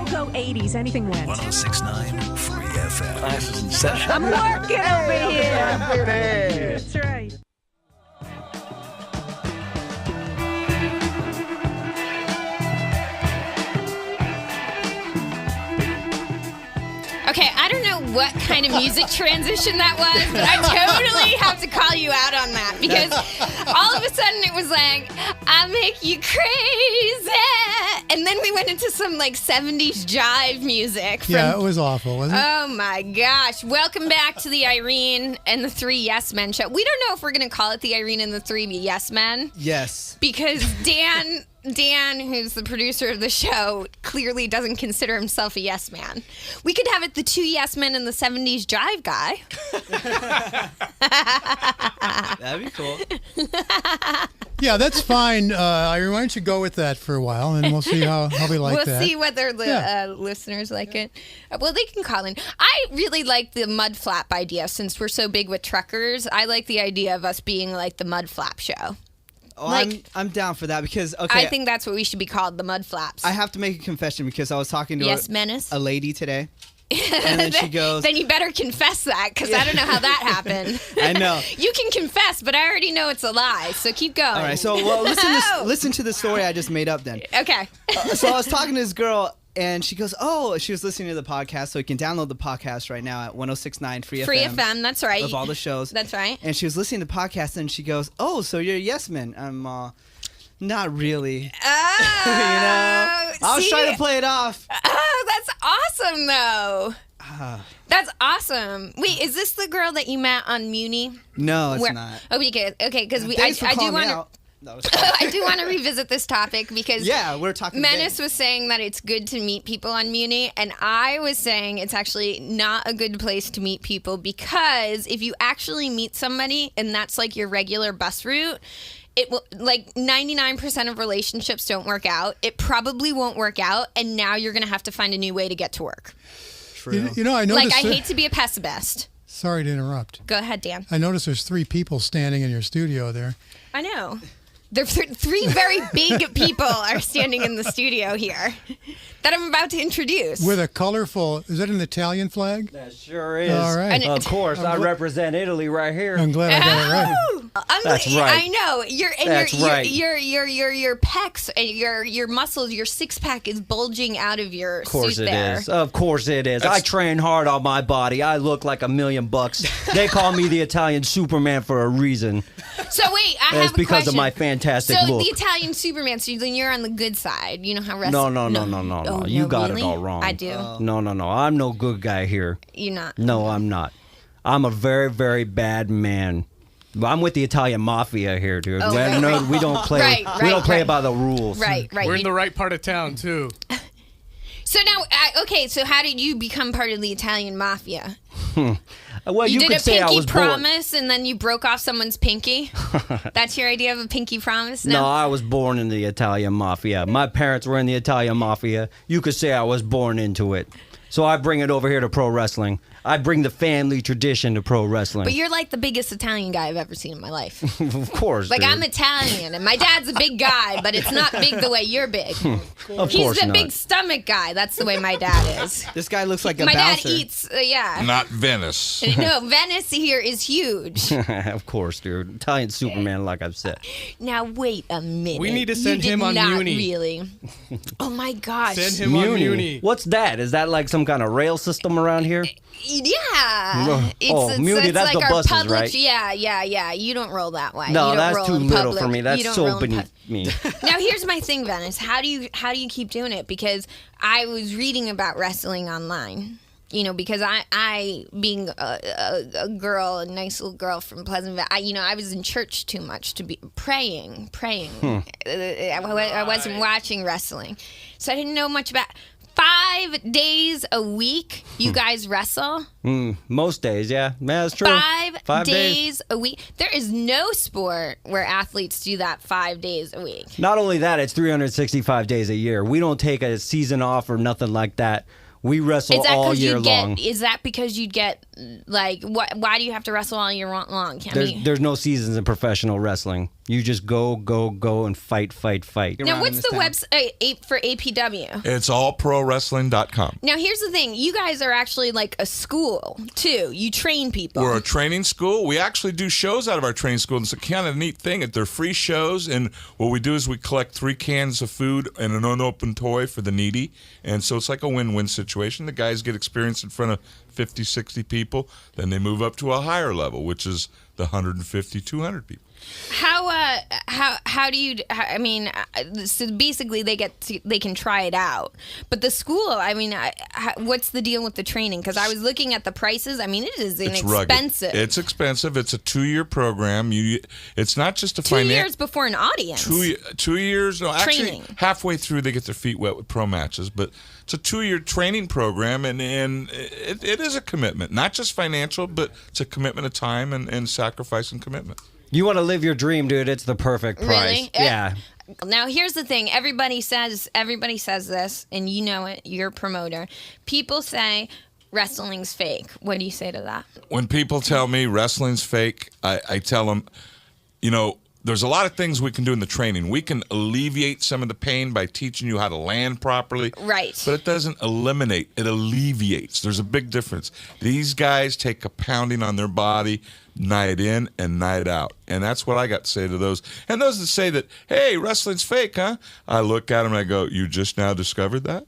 Go 80s. Anything went. 106.9 Free FM. Class is in session. I'm working over here. That's right. Okay, I don't know what kind of music transition that was, but I totally have to call you out on that because all of a sudden it was like, I make you crazy. And then we went into some like 70s jive music. Yeah, it was awful, wasn't it? Oh my gosh. Welcome back to the Irene and the Three Yes Men show. We don't know if we're going to call it the Irene and the Three Yes Men. Yes. Because Dan, who's the producer of the show, clearly doesn't consider himself a yes man. We could have it the Two Yes Men and the 70s jive guy. That'd be cool. Yeah, that's fine. Irene, why don't you go with that for a while, and we'll see how we like that. We'll see whether the listeners like it. Well, they can call in. I really like the mud flap idea since we're so big with truckers. I like the idea of us being like the mud flap show. Oh, Like- I'm down for that because, okay. I think that's what we should be called, the mud flaps. I have to make a confession because I was talking to Yes, Menace. a lady today. And then she goes... Then you better confess that, because I don't know how that happened. I know. You can confess, but I already know it's a lie, so keep going. All right, so listen to the story I just made up then. Okay. So I was talking to this girl, and she goes, she was listening to the podcast, so you can download the podcast right now at 106.9 Free FM. Free FM, that's right. Of all the shows. That's right. And she was listening to the podcast, and she goes, so you're a yes man. I'm not really. Oh, I was trying to play it off. Oh, that's awesome, though. That's awesome. Wait, is this the girl that you met on Muni? No, it's not. Okay, because Thanks for I do calling me want to. out. No, I do want to revisit this topic because we're talking. Menace was saying that it's good to meet people on Muni, and I was saying it's actually not a good place to meet people because if you actually meet somebody and that's like your regular bus route, it will, like 99% of relationships don't work out. It probably won't work out, and now you're going to have to find a new way to get to work. True. You know, I noticed. Like, I hate to be a pessimist. Sorry to interrupt. Go ahead, Dan. I noticed there's 3 people standing in your studio there. I know. There three very big people are standing in the studio here that I'm about to introduce. With a colorful, is that an Italian flag? That sure is. All right. Of course, I represent Italy right here. I'm glad I got it right. That's right. I know. Your pecs, your muscles, your six pack is bulging out of your suit there. Of course it is. I train hard on my body. I look like $1 million. They call me the Italian Superman for a reason. So wait, I have a question. It's because of my fantastic look. So the Italian Superman, so then you're on the good side. You know how wrestling... No. Oh, You got really? it all wrong. I do. No. I'm no good guy here. You're not. No, I'm not. I'm a very, very bad man. I'm with the Italian mafia here, dude. Oh, We don't play. We don't play by the rules. Right. We're in the right part of town too. So now, so how did you become part of the Italian mafia? Well, you you did could say a I pinky was born. promise, and then you broke off someone's pinky. That's your idea of a pinky promise? No, I was born in the Italian mafia. My parents were in the Italian mafia. You could say I was born into it. So I bring it over here to pro wrestling. I bring the family tradition to pro wrestling. But you're like the biggest Italian guy I've ever seen in my life. Of course, Like, dude. I'm Italian, and my dad's a big guy, but it's not big the way you're big. Of He's course the not. big stomach guy. That's the way my dad is. This guy looks like a My bouncer. dad eats, yeah. Not Venice. No, Venice here is huge. Of course, dude. Italian Superman, like I've said. Now, wait a minute. We need to You send did him on not Muni. Really. Oh, my gosh. Send him on Muni. What's that? Is that like some kind of rail system around here? Yeah. Muni, that's like the our buses, public, right? Yeah. You don't roll that way. No, you don't that's roll too in little public. for me. You That's don't so roll in beneath me. Now, here's my thing, Venice. How do you keep doing it? Because I was reading about wrestling online. You know, because I being a girl, a nice little girl from Pleasantville, I was in church too much to be praying. I wasn't watching wrestling, so I didn't know much about. 5 days a week, you guys wrestle? Most days, yeah. Yeah, that's true. 5 days a week. There is no sport where athletes do that 5 days a week. Not only that, it's 365 days a year. We don't take a season off or nothing like that. We wrestle all year long. Is that because you'd get, like, why do you have to wrestle all year long? There's no seasons in professional wrestling. You just go, and fight. Now, what's the website for APW? It's allprowrestling.com. Now, here's the thing. You guys are actually like a school, too. You train people. We're a training school. We actually do shows out of our training school. And it's a kind of neat thing. They're free shows. And what we do is we collect 3 cans of food and an unopened toy for the needy. And so it's like a win-win situation. The guys get experience in front of 50, 60 people. Then they move up to a higher level, which is the 150, 200 people. How do you? I mean, so basically they can try it out. But the school, I mean, what's the deal with the training? Because I was looking at the prices. I mean, it's inexpensive. It's expensive. It's a 2-year program. It's not just a 2 years before an audience. 2 years. No, Training. actually, halfway through they get their feet wet with pro matches. But it's a 2-year training program, and it is a commitment, not just financial, but it's a commitment of time and sacrifice and commitment. You want to live your dream, dude. It's the perfect price. Really? Yeah. Now, here's the thing. Everybody says this, and you know it. You're a promoter. People say wrestling's fake. What do you say to that? When people tell me wrestling's fake, I tell them, there's a lot of things we can do in the training. We can alleviate some of the pain by teaching you how to land properly. Right. But it doesn't eliminate. It alleviates. There's a big difference. These guys take a pounding on their body night in and night out. And that's what I got to say to those. And those that say that, hey, wrestling's fake, huh? I look at them and I go, you just now discovered that?